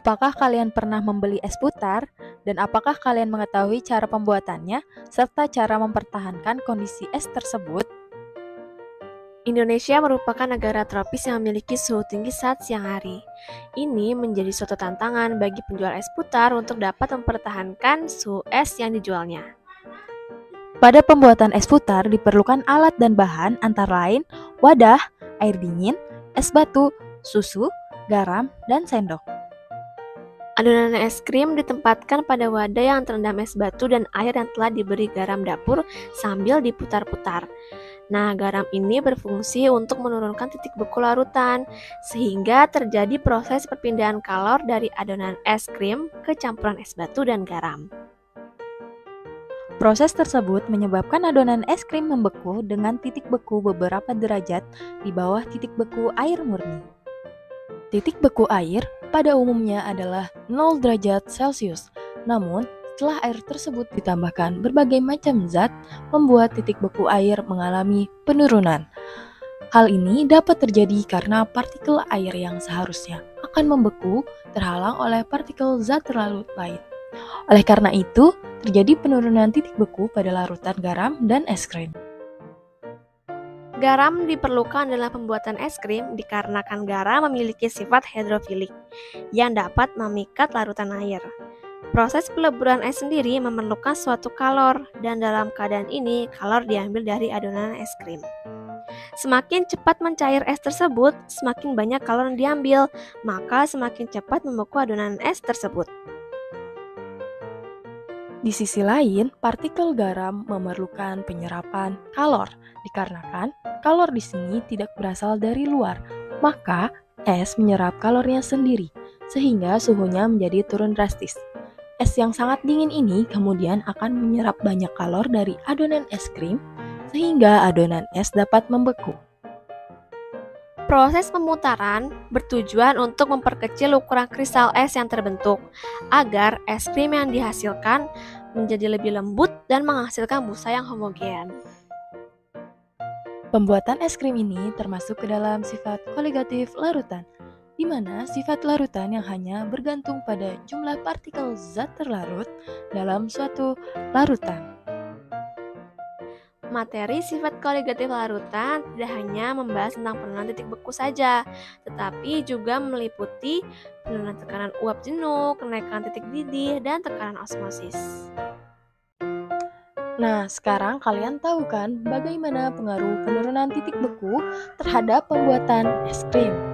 Apakah kalian pernah membeli es putar? Dan apakah kalian mengetahui cara pembuatannya serta cara mempertahankan kondisi es tersebut? Indonesia merupakan negara tropis yang memiliki suhu tinggi saat siang hari. Ini menjadi suatu tantangan bagi penjual es putar untuk dapat mempertahankan suhu es yang dijualnya. Pada pembuatan es putar diperlukan alat dan bahan antara lain wadah, air dingin, es batu, susu, garam, dan sendok. Adonan es krim ditempatkan pada wadah yang terendam es batu dan air yang telah diberi garam dapur sambil diputar-putar. Nah, garam ini berfungsi untuk menurunkan titik beku larutan, sehingga terjadi proses perpindahan kalor dari adonan es krim ke campuran es batu dan garam. Proses tersebut menyebabkan adonan es krim membeku dengan titik beku beberapa derajat di bawah titik beku air murni. Titik beku air pada umumnya adalah 0 derajat Celcius, namun setelah air tersebut ditambahkan berbagai macam zat, membuat titik beku air mengalami penurunan. Hal ini dapat terjadi karena partikel air yang seharusnya akan membeku terhalang oleh partikel zat terlarut lain. Oleh karena itu, terjadi penurunan titik beku pada larutan garam dan es krim. Garam diperlukan dalam pembuatan es krim dikarenakan garam memiliki sifat hidrofilik yang dapat memikat larutan air. Proses peleburan es sendiri memerlukan suatu kalor, dan dalam keadaan ini kalor diambil dari adonan es krim. Semakin cepat mencair es tersebut, semakin banyak kalor yang diambil, maka semakin cepat membeku adonan es tersebut. Di sisi lain, partikel garam memerlukan penyerapan kalor, dikarenakan kalor di sini tidak berasal dari luar, maka es menyerap kalornya sendiri, sehingga suhunya menjadi turun drastis. Es yang sangat dingin ini kemudian akan menyerap banyak kalor dari adonan es krim, sehingga adonan es dapat membeku. Proses pemutaran bertujuan untuk memperkecil ukuran kristal es yang terbentuk, agar es krim yang dihasilkan menjadi lebih lembut dan menghasilkan busa yang homogen. Pembuatan es krim ini termasuk ke dalam sifat koligatif larutan, di mana sifat larutan yang hanya bergantung pada jumlah partikel zat terlarut dalam suatu larutan. Materi sifat koligatif larutan tidak hanya membahas tentang penurunan titik beku saja, tetapi juga meliputi penurunan tekanan uap jenuh, kenaikan titik didih, dan tekanan osmosis. Nah, sekarang kalian tahu kan bagaimana pengaruh penurunan titik beku terhadap pembuatan es krim?